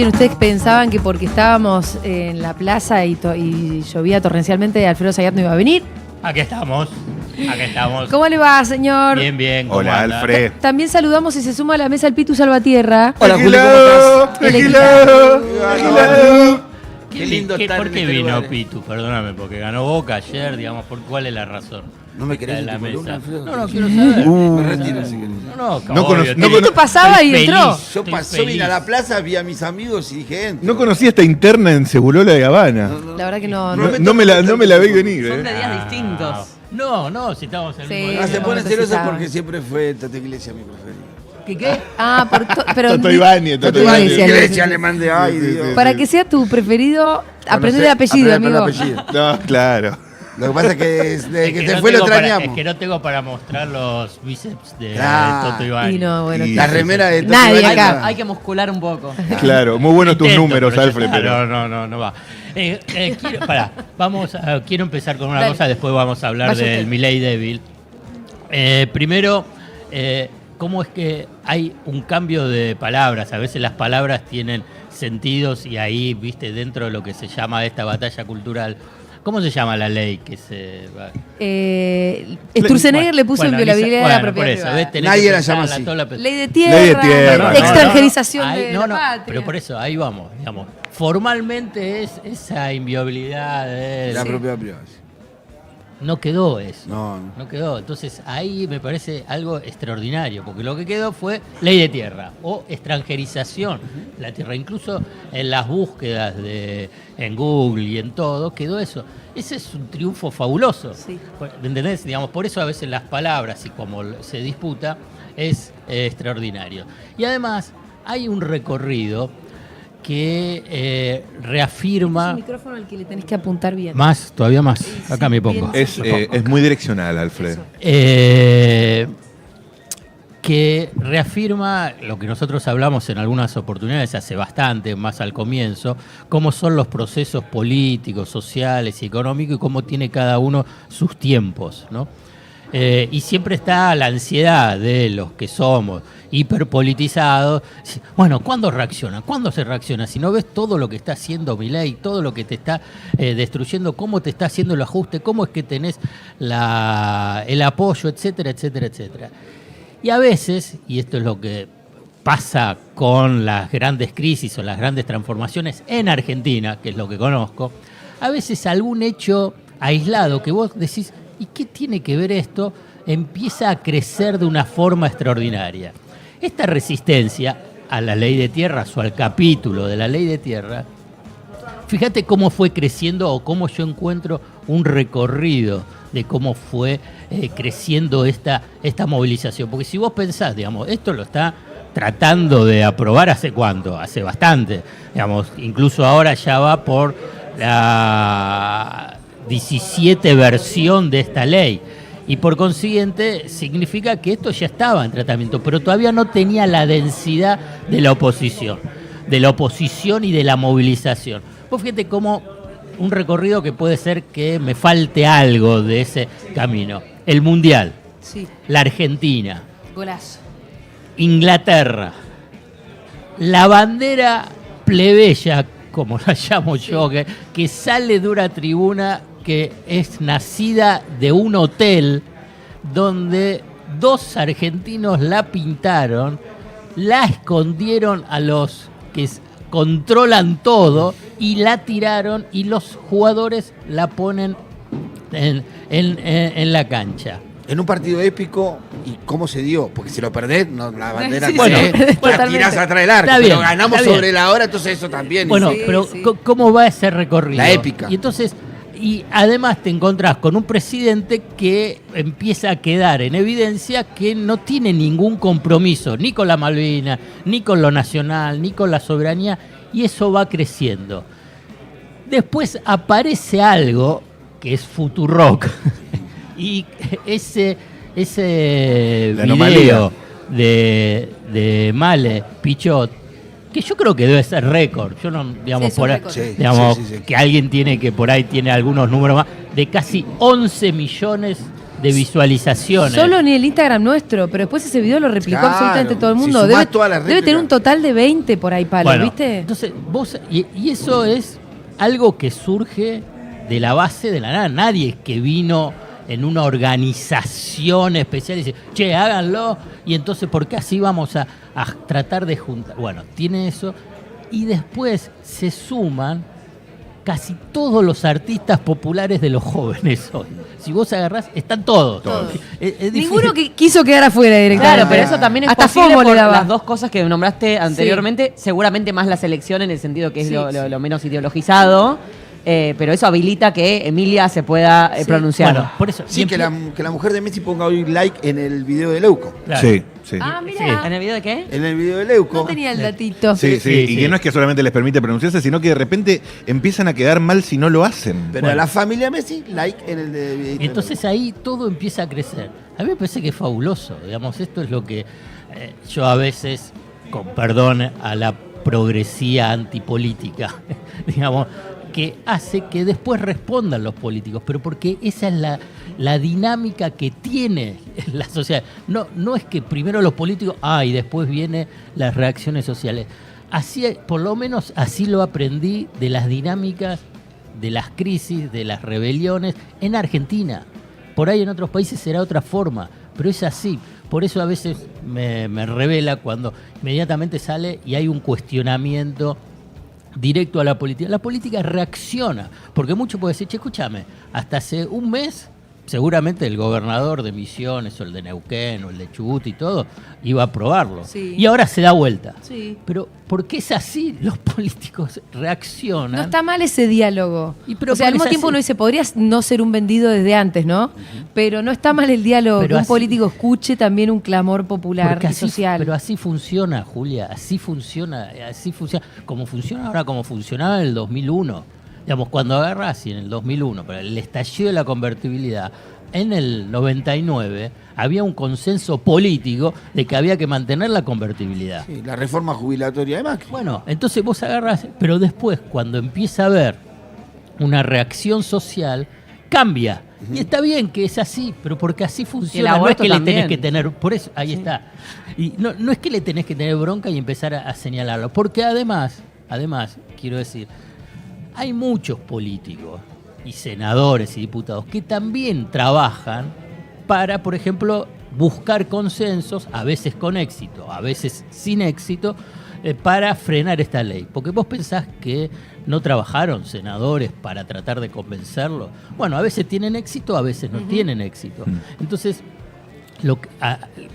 ¿Ustedes pensaban que porque estábamos en la plaza y llovía torrencialmente, Alfredo Zayat no iba a venir? Aquí estamos. ¿Cómo le va, señor? Bien, bien. Hola, anda? Alfred. También saludamos y se suma a la mesa el Pitu Salvatierra. Hola, Juli, ¿cómo estás? Qué lindo estar ¿Por en qué este vino lugar, Pitu? Perdóname, porque ganó Boca ayer, digamos, ¿cuál es la razón? ¿No me querés De la en tu columna, mesa. Alfredo? No, quiero saber. Me retiro si querés. No, conocí- obvio, no Pitu pasaba y estoy entró. feliz, Yo estoy vine a la feliz. plaza, vi a mis amigos y dije, entro. No conocí esta interna en Segurola de Habana. La verdad que no. No me la vi venir, Son de ¿eh? días distintos. No, si estamos en el Sí. mismo Ah, día. se pone no celosa necesitaba. porque siempre fue Tata Iglesia mi preferido. ¿Qué? Ah, pero Toto Ibáñez, Toto Ibáñez. Ibáñez. Iglesia le mandé, ay, Sí, sí, Dios. sí. para que sea tu preferido, aprender el apellido, Aprender amigo. el apellido. No, claro. Lo que pasa es que desde Es que que se no fue lo tengo para- extrañamos. Es que no tengo para mostrar los bíceps de Claro. Toto Ibáñez. Y no, bueno. Y- La remera de Tata Nadie Ibáñez. acá. Hay que muscular un poco. Claro, muy buenos tus Intento, números, pero ya Alfred, está. pero... No va. Quiero empezar con una Dale. cosa, después vamos a hablar Vaya del usted. Milei débil. Primero, cómo es que hay un cambio de palabras. A veces las palabras tienen sentidos y ahí, viste, dentro de lo que se llama esta batalla cultural. ¿Cómo se llama la ley que se va? Sturzenegger le puso inviolabilidad a la por propiedad eso, privada. ¿ves? Tenés Nadie que la pensar llama la así. tabla- Ley de tierra, Ley de tierra. extranjerización Ahí- de no, la patria. pero por eso, ahí vamos, digamos. Formalmente es esa inviolabilidad de La Sí. propiedad privada. no quedó eso. No. No quedó. Entonces ahí me parece algo extraordinario, porque lo que quedó fue ley de tierra o extranjerización de la tierra. Incluso en las búsquedas en Google y en todo, quedó eso. Ese es un triunfo fabuloso. Sí. ¿Entendés? Digamos, por eso a veces las palabras y como se disputa es extraordinario. Y además hay un recorrido que Es reafirma un micrófono al que le tenés que apuntar bien. más, todavía más. Acá Sí, me pongo. bien. Es muy direccional, Alfred. Que reafirma lo que nosotros hablamos en algunas oportunidades hace bastante, más al comienzo, cómo son los procesos políticos, sociales y económicos y cómo tiene cada uno sus tiempos, ¿no? Y siempre está la ansiedad de los que somos hiperpolitizados. Bueno, ¿cuándo reacciona? ¿Cuándo se reacciona? Si no ves todo lo que está haciendo Milei, todo lo que te está destruyendo, cómo te está haciendo el ajuste, cómo es que tenés el apoyo, etcétera, etcétera, etcétera. Y a veces, y esto es lo que pasa con las grandes crisis o las grandes transformaciones en Argentina, que es lo que conozco, a veces algún hecho aislado que vos decís, ¿y qué tiene que ver esto? Empieza a crecer de una forma extraordinaria. Esta resistencia a la ley de tierras o al capítulo de la ley de tierra, fíjate cómo fue creciendo o cómo yo encuentro un recorrido de cómo fue creciendo esta movilización. Porque si vos pensás, digamos, esto lo está tratando de aprobar ¿hace cuánto? Hace bastante. Digamos, incluso ahora ya va por la 17 versión de esta ley. Y por consiguiente significa que esto ya estaba en tratamiento, pero todavía no tenía la densidad de la oposición y de la movilización. Vos fíjate cómo un recorrido que puede ser que me falte algo de ese camino. El Mundial, Sí, la Argentina, golazo. Inglaterra, la bandera plebeya, como la llamo yo, que sale de una tribuna que es nacida de un hotel donde dos argentinos la pintaron, la escondieron a los que controlan todo y la tiraron y los jugadores la ponen en la cancha. En un partido épico, ¿y cómo se dio? Porque si lo perdés, no, la bandera Sí, no sí, sé, la totalmente. tirás atrás del arco. Está bien, pero ganamos está bien. sobre la hora, entonces eso también. Bueno, Sí, pero sí. ¿cómo va ese recorrido? La épica. Y entonces, y además te encontrás con un presidente que empieza a quedar en evidencia que no tiene ningún compromiso, ni con la Malvinas, ni con lo nacional, ni con la soberanía, y eso va creciendo. Después aparece algo que es Futurock, y ese La anomalía. video de Male, Pichot, que yo creo que debe ser récord. Yo no, digamos, Sí, es un por ahí, récord. Sí, digamos, sí. que alguien tiene que por ahí tiene algunos números más, de casi 11 millones de visualizaciones. Solo en el Instagram nuestro, pero después ese video lo replicó Claro, absolutamente todo el si mundo. sumás todas las Debe tener un réplicas. total de 20 por ahí, Palo, Bueno, ¿viste? Entonces, y eso es algo que surge de la base de la nada. Nadie que vino en una organización especial y dice, che, háganlo, y entonces, ¿por qué así vamos a tratar de juntar? Bueno, tiene eso, y después se suman casi todos los artistas populares de los jóvenes hoy. Si vos agarrás, están todos. Es difícil. Ninguno que quiso quedar afuera directamente. Claro, pero eso también es Hasta posible FOMO le por daba. las dos cosas que nombraste anteriormente. Seguramente más la selección en el sentido que es Sí, lo menos ideologizado. Pero eso habilita que Emilia se pueda pronunciar. Bueno, por eso. Sí, y que la mujer de Messi ponga hoy like en el video de Leuco. Claro. Sí, sí. Ah, mira. ¿En el video de qué? En el video de Leuco. No tenía el datito. Sí, Sí, y sí. que no es que solamente les permite pronunciarse, sino que de repente empiezan a quedar mal si no lo hacen. Pero Bueno. a la familia Messi, like en el de Y entonces ahí todo empieza a crecer. A mí me parece que es fabuloso, digamos, esto es lo que yo a veces, con perdón a la progresía antipolítica, digamos, que hace que después respondan los políticos, pero porque esa es la dinámica que tiene la sociedad. No es que primero los políticos, y después vienen las reacciones sociales. Así, por lo menos así lo aprendí de las dinámicas de las crisis, de las rebeliones en Argentina. Por ahí en otros países será otra forma, pero es así. Por eso a veces me revela cuando inmediatamente sale y hay un cuestionamiento directo a la política. La política reacciona, porque mucho puede decir, che, escúchame, hasta hace un mes seguramente el gobernador de Misiones o el de Neuquén o el de Chubut y todo iba a aprobarlo. Sí. Y ahora se da vuelta. Sí. Pero ¿por qué es así? Los políticos reaccionan. No está mal ese diálogo. Pero O sea, al porque mismo es tiempo así. uno dice, podrías no ser un vendido desde antes, ¿no? Pero no está mal el diálogo, Pero que un así- político escuche también un clamor popular Porque y así, social. pero así funciona, Julia, así funciona, como funciona ahora, como funcionaba en el 2001. Digamos, cuando agarras y en el 2001, para el estallido de la convertibilidad, en el 99 había un consenso político de que había que mantener la convertibilidad. Sí, la reforma jubilatoria de Macri. Bueno, entonces vos agarras, pero después cuando empieza a haber una reacción social, cambia. Y está bien que es así, pero porque así funciona. No es aborto que le también. tenés que tener, por eso, ahí está. Y no es que le tenés que tener bronca y empezar a señalarlo, porque además, quiero decir, hay muchos políticos y senadores y diputados que también trabajan para, por ejemplo, buscar consensos, a veces con éxito, a veces sin éxito, para frenar esta ley. Porque vos pensás que no trabajaron senadores para tratar de convencerlo. Bueno, a veces tienen éxito, a veces no tienen éxito. Entonces,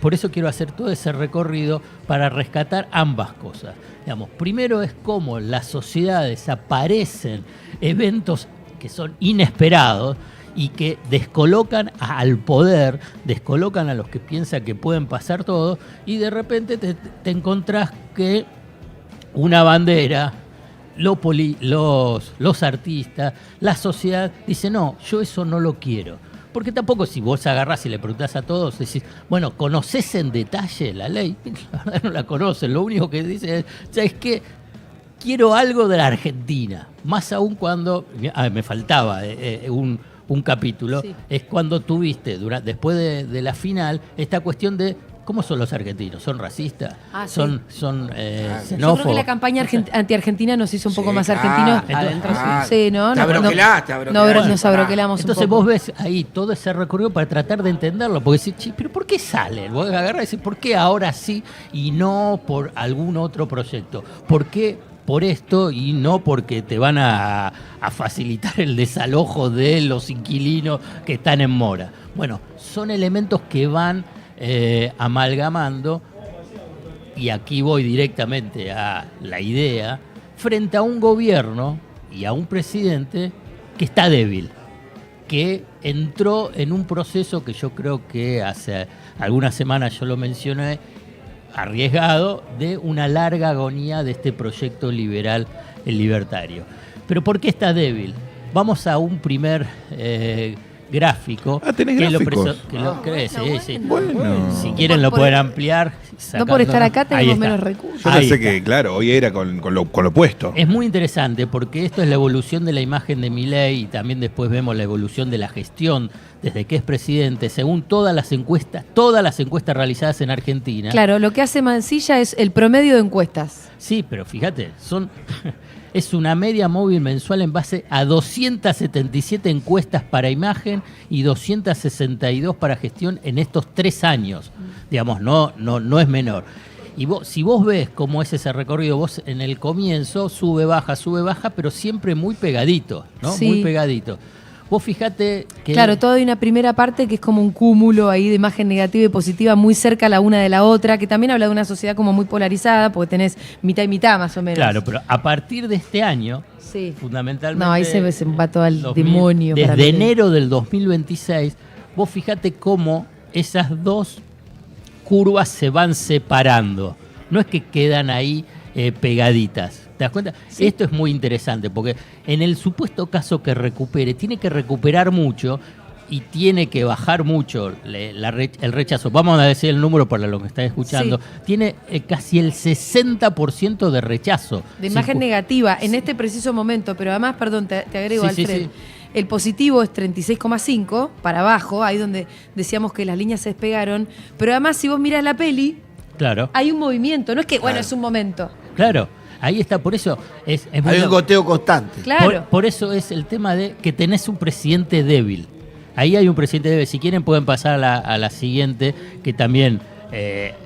por eso quiero hacer todo ese recorrido para rescatar ambas cosas. Digamos, primero es cómo las sociedades aparecen eventos que son inesperados y que descolocan al poder, descolocan a los que piensan que pueden pasar todo, y de repente te encontrás que una bandera, los artistas, la sociedad, dice, no, yo eso no lo quiero. Porque tampoco si vos agarrás y le preguntás a todos, decís, bueno, ¿conocés en detalle la ley? La verdad no la conocen, lo único que dicen es, ¿sabes qué? Quiero algo de la Argentina. Más aún cuando, me faltaba un capítulo, Sí. es cuando tuviste, después de la final, esta cuestión de cómo son los argentinos. ¿Son racistas? Ah, sí. ¿Son Yo xenófobos? creo que la campaña anti-argentina nos hizo un poco Sí, más claro. argentinos. Adentro Sí, ¿no? Te No, abroquelás, te abroquelás. nos abroquelamos un Entonces poco. vos ves ahí todo ese recorrido para tratar de entenderlo, porque decís, "Che, pero ¿por qué sale?". Vos agarrás y decís, ¿por qué ahora sí y no por algún otro proyecto? ¿Por qué por esto y no porque te van a facilitar el desalojo de los inquilinos que están en mora? Bueno, son elementos que van amalgamando, y aquí voy directamente a la idea, frente a un gobierno y a un presidente que está débil, que entró en un proceso que yo creo que hace algunas semanas yo lo mencioné, arriesgado, de una larga agonía de este proyecto liberal, el libertario. ¿Pero por qué está débil? Vamos a un primer gráfico. ¿Tenés que gráficos? Sí. Bueno. Si quieren lo pueden ampliar. No por estar acá Ahí tenemos está. menos recursos. Yo Ahí pensé está. que, claro, hoy era con lo opuesto. Es muy interesante porque esto es la evolución de la imagen de Milei y también después vemos la evolución de la gestión desde que es presidente, según todas las encuestas realizadas en Argentina. Claro, lo que hace Mansilla es el promedio de encuestas. Sí, pero fíjate, es una media móvil mensual en base a 277 encuestas para imagen y 262 para gestión en estos 3 años. Digamos, no es menor. Y si vos ves cómo es ese recorrido, vos en el comienzo sube, baja, pero siempre muy pegadito, ¿no? Sí. Muy pegadito. Vos fijate que... Claro, todo hay una primera parte que es como un cúmulo ahí de imagen negativa y positiva muy cerca la una de la otra, que también habla de una sociedad como muy polarizada, porque tenés mitad y mitad más o menos. Claro, pero a partir de este año, Sí. fundamentalmente... No, ahí se va todo al demonio. para Desde mí. enero del 2026, vos fijate cómo esas dos curvas se van separando. No es que quedan ahí pegaditas. ¿Te das cuenta? Sí. Esto es muy interesante porque en el supuesto caso que recupere, tiene que recuperar mucho y tiene que bajar mucho el rechazo. Vamos a decir el número para los que están escuchando. Sí. Tiene casi el 60% de rechazo. De imagen negativa en este preciso momento, pero además, perdón, te agrego, Sí, sí, Alfred. sí. El positivo es 36,5 para abajo, ahí donde decíamos que las líneas se despegaron, pero además si vos mirás la peli, Claro, hay un movimiento, no es que, bueno, Claro. es un momento. claro. Ahí está, por eso es muy Hay un loco. goteo constante. Claro. Por eso es el tema de que tenés un presidente débil. Ahí hay un presidente débil. Si quieren pueden pasar a la siguiente, que también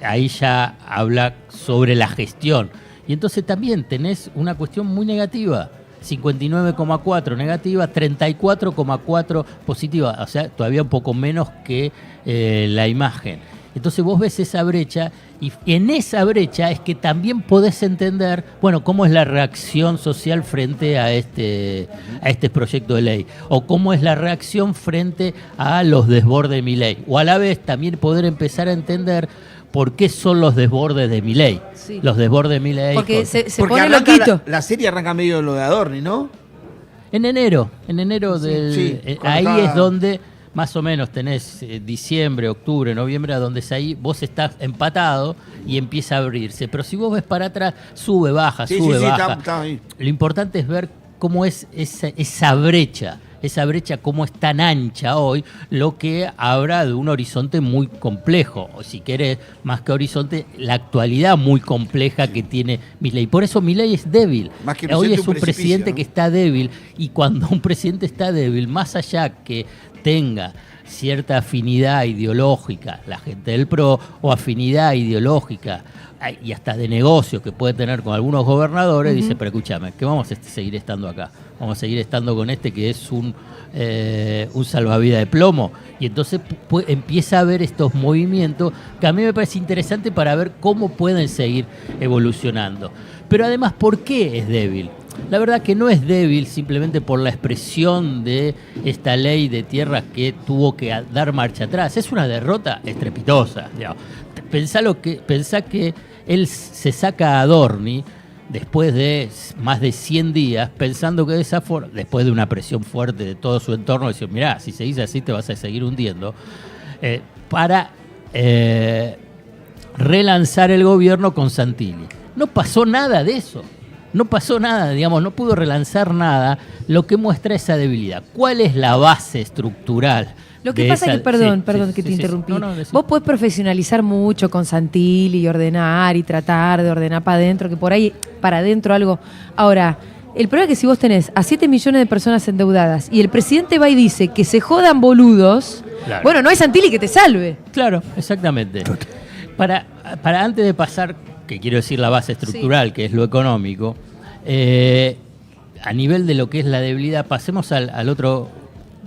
ahí ya habla sobre la gestión. Y entonces también tenés una cuestión muy negativa. 59,4 negativa, 34,4 positiva. O sea, todavía un poco menos que la imagen. Entonces vos ves esa brecha y en esa brecha es que también podés entender, bueno, cómo es la reacción social frente a este proyecto de ley o cómo es la reacción frente a los desbordes de Milei. O a la vez también poder empezar a entender por qué son los desbordes de Milei. Sí. Los desbordes de Milei. Porque se Porque pone arranca loquito. la serie arranca medio lo de Adorni, ¿no? En enero del sí, cuando ahí estaba- es donde más o menos tenés diciembre, octubre, noviembre, a donde es ahí vos estás empatado y empieza a abrirse. Pero si vos ves para atrás, sube, baja, Sí, sube, sí, baja. está ahí. Lo importante es ver cómo es esa brecha, cómo es tan ancha hoy, lo que habla de un horizonte muy complejo, o si querés, más que horizonte, la actualidad muy compleja que tiene Milei. Por eso Milei es débil. Más que Hoy es un un precipicio, presidente ¿no? que está débil, y cuando un presidente está débil, más allá que tenga cierta afinidad ideológica, la gente del PRO, o afinidad ideológica y hasta de negocio que puede tener con algunos gobernadores, dice, pero escúchame, que vamos a seguir estando acá, vamos a seguir estando con este que es un salvavidas de plomo, y entonces empieza a ver estos movimientos que a mí me parece interesante para ver cómo pueden seguir evolucionando. Pero además, ¿por qué es débil? La verdad que no es débil simplemente por la expresión de esta ley de tierras que tuvo que dar marcha atrás. Es una derrota estrepitosa. Digamos. Pensá que él se saca a Adorni después de más de 100 días, pensando que de esa forma, después de una presión fuerte de todo su entorno, decir, mirá, si seguís así te vas a seguir hundiendo, para relanzar el gobierno con Santilli. No pasó nada de eso. No pasó nada, digamos, no pudo relanzar nada, lo que muestra esa debilidad. ¿Cuál es la base estructural? Lo que de pasa esa- es que, perdón Sí, que te sí, interrumpí. No, decí. Vos podés profesionalizar mucho con Santilli y ordenar y tratar de ordenar para adentro, que por ahí para adentro algo. Ahora, el problema es que si vos tenés a 7 millones de personas endeudadas y el presidente va y dice que se jodan boludos, Claro. bueno, no hay Santilli que te salve. Claro, exactamente. Para antes de pasar, que quiero decir la base estructural, que es lo económico, a nivel de lo que es la debilidad, pasemos al otro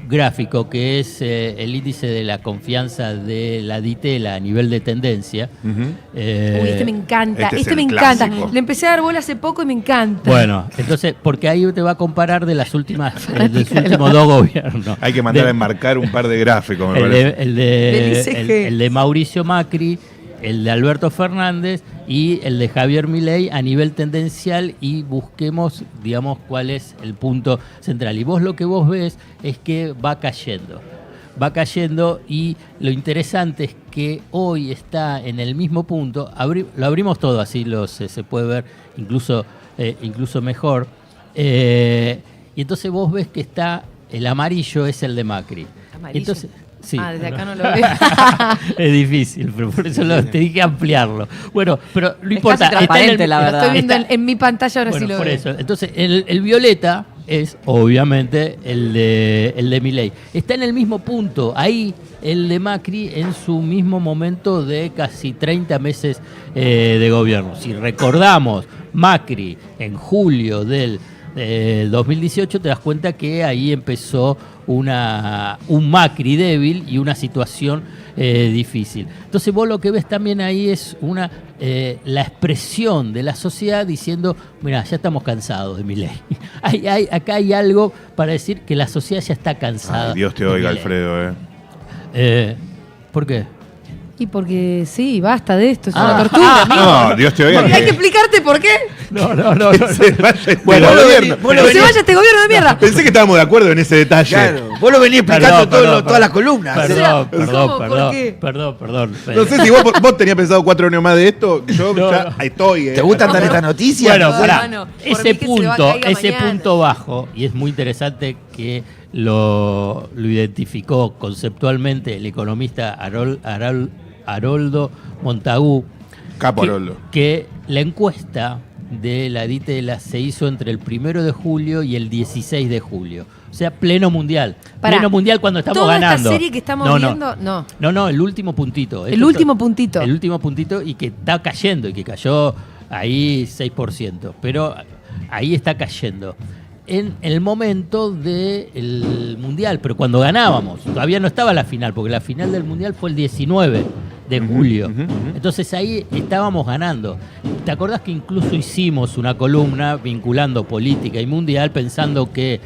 gráfico, que es el índice de la confianza de la Ditela a nivel de tendencia. Ujú. Uy, este me encanta, este es me el encanta. clásico. Le empecé a dar bola hace poco y me encanta. Bueno, entonces, porque ahí te va a comparar de las últimas, de los últimos dos gobiernos. Hay que mandar De- a enmarcar un par de gráficos, me el parece. de, el, de, Del ICG. el de Mauricio Macri, el de Alberto Fernández y el de Javier Milei a nivel tendencial, y busquemos, digamos, cuál es el punto central. Y vos lo que vos ves es que va cayendo. va cayendo y lo interesante es que hoy está en el mismo punto, lo abrimos todo así, se puede ver incluso mejor, y entonces vos ves que está, el amarillo es el de Macri. ¿Amarillo? Entonces, sí, desde acá no lo veo. es difícil, pero por eso te dije ampliarlo. Bueno, pero no Es importa. casi transparente, la Lo verdad. estoy viendo Está- en mi pantalla, ahora bueno, sí lo por veo. eso. Entonces, el violeta es obviamente el de Milei. Está en el mismo punto, ahí el de Macri en su mismo momento de casi 30 meses de gobierno. Si recordamos, Macri en julio del 2018, te das cuenta que ahí empezó un Macri débil y una situación difícil. Entonces vos lo que ves también ahí es la expresión de la sociedad diciendo, mira, ya estamos cansados de Milei. Acá hay algo para decir que la sociedad ya está cansada. Ay, Dios te de oiga, Milei. Alfredo. ¿Por qué? Y porque sí, basta de esto, es Ah. una tortura, amigo. No, Dios te oiga. Porque hay que explicarte por qué. No. Se vaya este Bueno, gobierno. vos lo Que se venís- vaya este gobierno de mierda. Pensé que estábamos de acuerdo en ese detalle. Claro, vos lo venís explicando todas las columnas. Perdón, ¿cómo? ¿Por qué? perdón. No sé si vos tenías pensado 4 años más de esto. Yo No, ya no. estoy. ¿Te gustan tan estas noticias? Bueno, No, pará, hermano, por ese mí que se va, caiga ese mañana. punto bajo, y es muy interesante que lo identificó conceptualmente el economista Haroldo Montagu, Capo, Haroldo. que la encuesta de la DITELA se hizo entre el 1 de julio y el 16 de julio. O sea, pleno mundial. Pará, Pleno mundial cuando estamos toda ganando. esta serie que estamos viendo, no. No, el último puntito. El último puntito. El último puntito y que está cayendo y que cayó ahí 6%. Pero ahí está cayendo. En el momento del Mundial, pero cuando ganábamos, todavía no estaba la final, porque la final del Mundial fue el 19 de julio. Entonces ahí estábamos ganando. ¿Te acordás que incluso hicimos una columna vinculando política y mundial pensando que,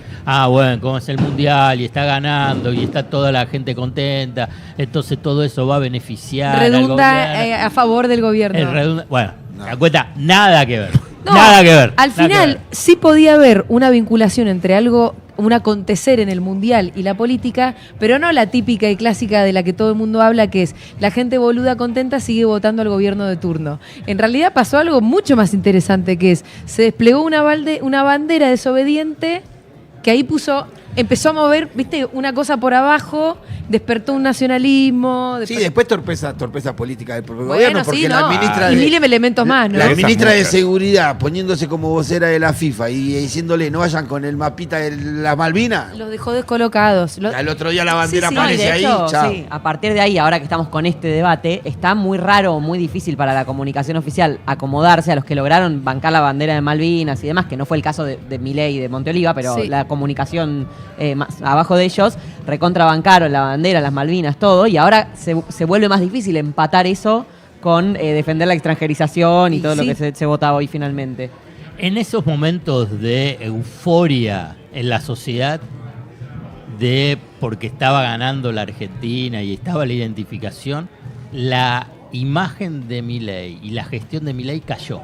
bueno, como es el Mundial y está ganando y está toda la gente contenta, entonces todo eso va a beneficiar al Redunda gobierno? a favor del gobierno. Bueno, te das cuenta, nada que ver. No, Nada que ver. Al nada que final ver. sí podía haber una vinculación entre algo, un acontecer en el mundial y la política, pero no la típica y clásica de la que todo el mundo habla, que es la gente boluda contenta sigue votando al gobierno de turno. En realidad pasó algo mucho más interesante, que es se desplegó una bandera desobediente que ahí empezó a mover, viste, una cosa por abajo, despertó un nacionalismo. Sí, después torpeza política del propio Bueno, gobierno, porque sí, la no. ministra Y de, mil elementos más, ¿no? la Esas ministra de muchas. Seguridad poniéndose como vocera de la FIFA y diciéndole no vayan con el mapita de las Malvinas. Los dejó descolocados. Al otro día la bandera Sí, sí, No, y aparece de ahí, hecho, chao. sí, a partir de ahí, ahora que estamos con este debate, está muy raro, muy difícil para la comunicación oficial acomodarse a los que lograron bancar la bandera de Malvinas y demás, que no fue el caso de Milei y de Monteoliva, pero Sí. la comunicación más abajo de ellos recontrabancaron la bandera, las Malvinas, todo, y ahora se vuelve más difícil empatar eso con defender la extranjerización y Y todo lo sí. que se votaba hoy finalmente. En esos momentos de euforia en la sociedad, porque estaba ganando la Argentina y estaba la identificación, la imagen de Milei y la gestión de Milei cayó.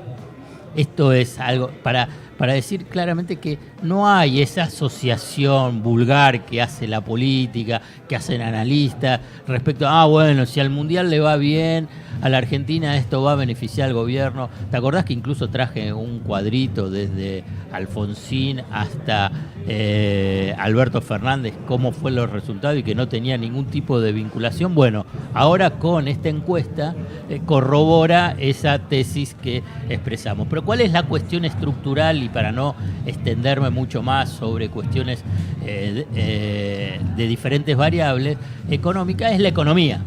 Esto es algo para decir claramente que no hay esa asociación vulgar que hace la política, que hacen analistas respecto a, bueno, si al Mundial le va bien, a la Argentina esto va a beneficiar al gobierno. ¿Te acordás que incluso traje un cuadrito desde Alfonsín hasta Alberto Fernández, cómo fue los resultados y que no tenía ningún tipo de vinculación? Bueno, ahora con esta encuesta corrobora esa tesis que expresamos. Pero ¿cuál es la cuestión estructural? Y para no extenderme mucho más sobre cuestiones de diferentes variables económicas, es la economía.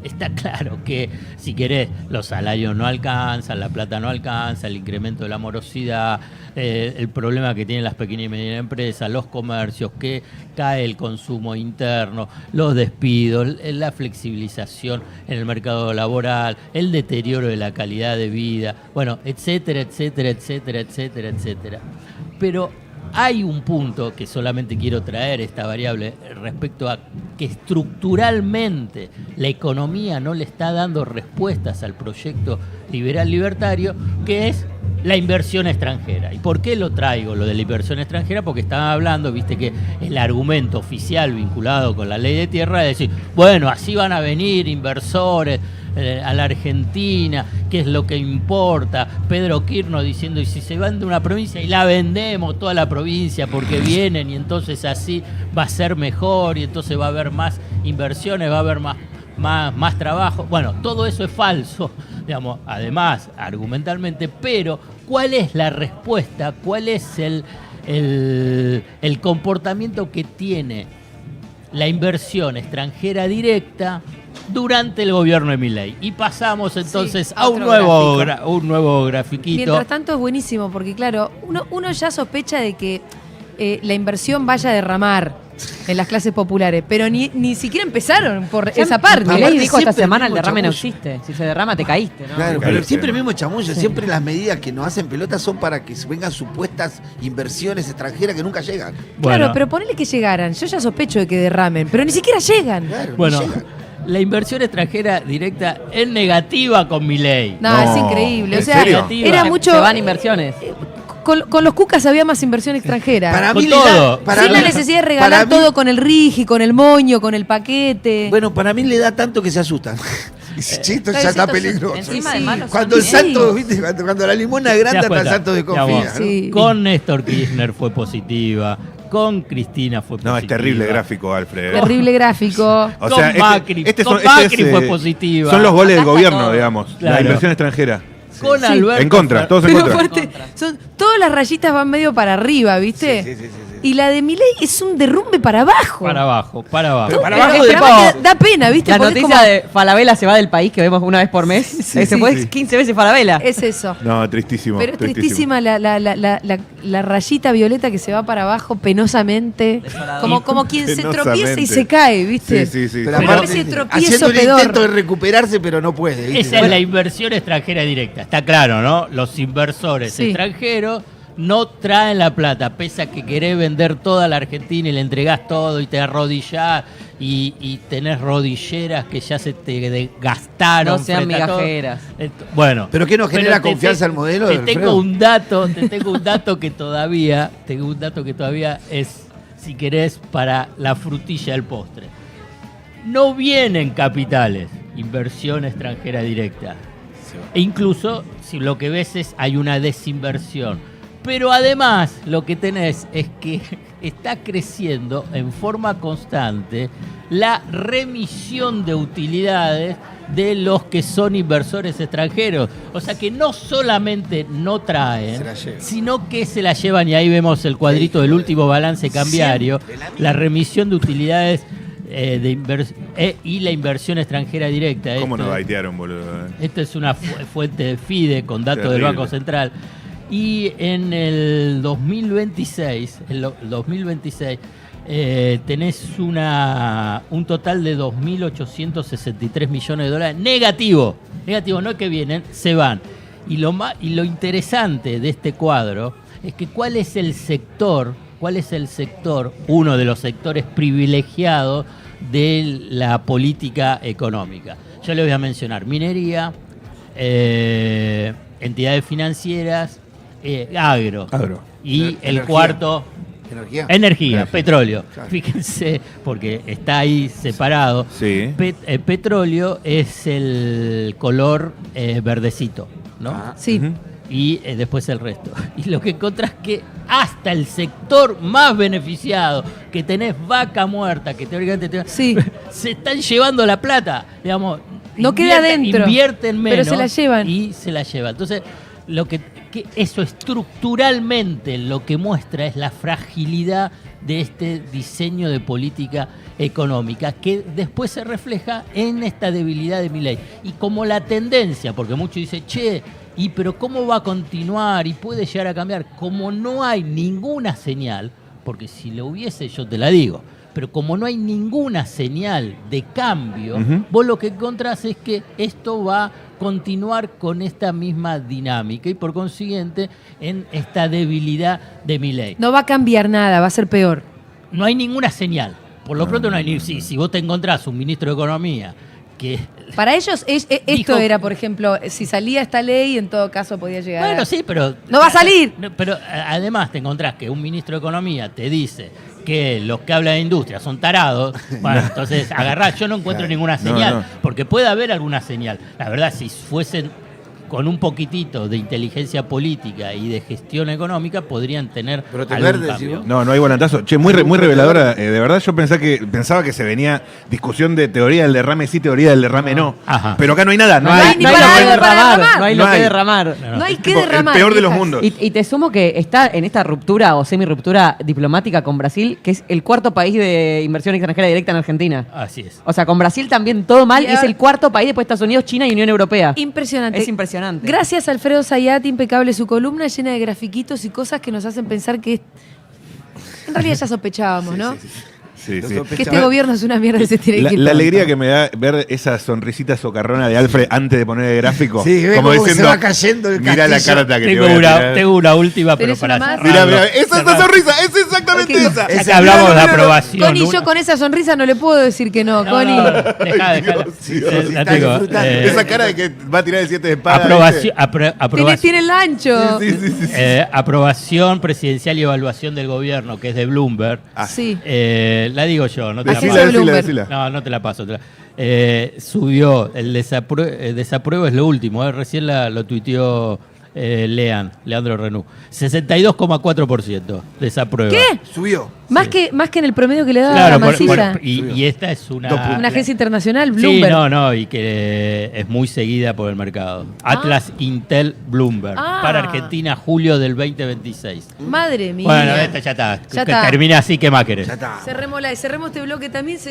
Está claro que, si querés, los salarios no alcanzan, la plata no alcanza, el incremento de la morosidad, el problema que tienen las pequeñas y medianas empresas, los comercios, que cae el consumo interno, los despidos, la flexibilización en el mercado laboral, el deterioro de la calidad de vida, bueno, etcétera, etcétera, etcétera, etcétera, etcétera. Pero hay un punto que solamente quiero traer, esta variable, respecto a que estructuralmente la economía no le está dando respuestas al proyecto liberal libertario, que es la inversión extranjera. ¿Y por qué lo traigo, lo de la inversión extranjera? Porque estaban hablando, viste que el argumento oficial vinculado con la ley de tierra es decir, bueno, así van a venir inversores a la Argentina, ¿qué es lo que importa? Pedro Kirchner diciendo, y si se van de una provincia y la vendemos toda la provincia porque vienen y entonces así va a ser mejor y entonces va a haber más inversiones, va a haber más trabajo. Bueno, todo eso es falso, digamos, además, argumentalmente, pero ¿cuál es la respuesta? ¿Cuál es el comportamiento que tiene la inversión extranjera directa durante el gobierno de Milei? Y pasamos entonces a un nuevo grafiquito. Mientras tanto es buenísimo, porque claro, uno ya sospecha de que la inversión vaya a derramar en las clases populares, pero ni siquiera empezaron por esa parte. Milei dijo esta siempre semana el el mismo derrame no chamullo. existe. Si se derrama te caíste, ¿no? Claro, pero Caíste, siempre el ¿no? mismo chamullo, siempre las medidas que nos hacen pelota son para que vengan supuestas inversiones extranjeras que nunca llegan. Claro, pero ponele que llegaran. Yo ya sospecho de que derramen, pero ni siquiera llegan. Claro, Bueno, ni llegan. la inversión extranjera directa es negativa con Milei. No, No, es increíble. O ¿en sea, serio? era mucho. Se van inversiones. Con los cucas había más inversión extranjera. Para Con mí todo. Sin la necesidad de regalar para mí- todo con el rigi, con el moño, con el paquete. Bueno, para mí le da tanto que se asustan. Sí, esto ya está peligroso. Encima Sí, de sí. malo Cuando el Sí. santo, ¿viste? Cuando la limona es grande, ¿Te das hasta el cuenta? santo desconfía. Digamos, ¿no? Sí. Con Néstor Kirchner fue positiva, con Cristina fue positiva. No, es terrible gráfico, Alfred. Terrible gráfico. O Con sea, Macri, con Macri fue positiva. Son los goles del Acá está gobierno, todo. digamos. Claro. La inversión extranjera. Con Sí. Alberto En contra, todos en Pero contra. fuerte, todas las rayitas van medio para arriba, ¿viste? Sí, sí, sí, sí. Y la de Milei es un derrumbe para abajo. para abajo, para abajo. Pero para Pero abajo de además da pena, ¿viste? La Porque es noticia como- de Falabella se va del país que vemos una vez por mes. Se fue sí. 15 veces Falabella. Es eso. No, tristísimo. Pero es tristísima la rayita violeta que se va para abajo penosamente. Desolador. Como quien se Penosamente. tropieza y se cae, ¿viste? Sí, sí, sí. Pero Pero aparte, ese tropiezo haciendo el pedorro. intento de recuperarse, pero no puede. ¿viste? Esa es la inversión extranjera directa. Está claro, ¿no? Los inversores Sí. extranjeros no traen la plata, pese a que querés vender toda la Argentina y le entregás todo y te arrodillás y tenés rodilleras que ya se te gastaron. No sean frente a todo. migajeras. Bueno. ¿Pero qué nos genera te- confianza el modelo, Te Alfredo? tengo un dato que todavía es, si querés, para la frutilla del postre. No vienen capitales, inversión extranjera directa. E incluso, si lo que ves es, hay una desinversión. Pero además, lo que tenés es que está creciendo en forma constante la remisión de utilidades de los que son inversores extranjeros. O sea que no solamente no Se traen, la llevan. sino que se la llevan, y ahí vemos el cuadrito del último balance cambiario, Siempre la misma. la remisión de utilidades y la inversión extranjera directa. ¿Cómo Esto- nos baitearon, boludo? Esto es una fuente de FIDE con datos del Terrible. Banco Central. Y en el 2026, tenés un total de 2.863 millones de dólares negativo. Negativo, no es que vienen, se van. Y lo interesante de este cuadro es que cuál es el sector, uno de los sectores privilegiados de la política económica. Yo le voy a mencionar minería, entidades financieras, agro. Y el Energía. cuarto, Energía. energía, petróleo. Claro. Fíjense, porque está ahí separado. Sí. Petróleo es el color verdecito, ¿no? Ah. Sí. Ujú. Y después el resto. Y lo que encontrás que hasta el sector más beneficiado, que tenés vaca muerta, que teóricamente Sí. se están llevando la plata, digamos. No queda adentro, Invierten menos. pero se la llevan. Y se la llevan. Entonces, que eso estructuralmente lo que muestra es la fragilidad de este diseño de política económica, que después se refleja en esta debilidad de Milei. Y como la tendencia, porque muchos dicen, pero ¿cómo va a continuar? Y puede llegar a cambiar. Como no hay ninguna señal, porque si lo hubiese yo te la digo, pero como no hay ninguna señal de cambio, Ujú. vos lo que encontrás es que esto va a continuar con esta misma dinámica y por consiguiente en esta debilidad de Milei. No va a cambiar nada, va a ser peor. No hay ninguna señal. Por lo pronto no hay ni... Si vos te encontrás un ministro de Economía que... Para ellos, esto Dijo- era, por ejemplo, si salía esta ley, en todo caso podía llegar. Bueno, sí, pero... ¡No va a salir! Pero además te encontrás que un ministro de Economía te dice que los que hablan de industria son tarados. Bueno, entonces agarrá, yo no encuentro ninguna señal, no. porque puede haber alguna señal. La verdad, si fuesen con un poquitito de inteligencia política y de gestión económica, podrían tener Brote algún verde, cambio. ¿sí? No, no hay volantazo. Che, muy reveladora. De verdad, yo pensaba que se venía discusión de teoría del derrame sí, teoría del derrame no. Ajá. Pero acá no hay nada. No hay ni para lo que algo para derramar. No hay No lo que hay. derramar. No hay que Tipo, derramar. el peor de los hijas. mundos. Y te sumo que está en esta ruptura o semi-ruptura diplomática con Brasil, que es el cuarto país de inversión extranjera directa en Argentina. Así es. O sea, con Brasil también todo mal Y y es ahora- el cuarto país después de Estados Unidos, China y Unión Europea. Impresionante. Es impresionante. Gracias, Alfredo Zayat, impecable su columna, llena de grafiquitos y cosas que nos hacen pensar que en realidad ya sospechábamos, ¿no? Sí, sí. Que este gobierno es una mierda y se tiene que ir. La alegría que me da ver esa sonrisita socarrona de Alfred antes de poner el gráfico. Sí, ve cómo se va cayendo el Mira la castillo". carta que te Tengo voy a una, tirar. tengo una última, pero ¿Tenés para una más? Mira, cerrarlo. mira, esa sonrisa, es exactamente Ok. esa. Ya que hablamos de aprobación. Connie, yo con esa sonrisa no le puedo decir que no, No, Connie. no, dejá. Dios, La está tengo, disfrutando. Esa cara de que va a tirar el 7 de espada. aprobación, Tiene el ancho. Sí, sí, sí. aprobación presidencial y evaluación del gobierno, que es de Bloomberg. Sí. La digo yo, no te la Decila, paso. Bloomberg. decila. No, no te la paso. Subió el desapruebo es lo último, recién lo tuiteó Leandro Renú. 62,4% desaprueba. ¿Qué? Subió. Más que en el promedio que le daba Claro, la Mansilla. y esta es Dos puntos. Una agencia internacional, Sí, Bloomberg. no, y que es muy seguida por el mercado. Atlas Intel Bloomberg. Ah. Para Argentina, julio del 2026. Madre mía. Bueno, esta ya está. Ya Que está. termina así, ¿qué más querés? Ya está. Cerremos este bloque también.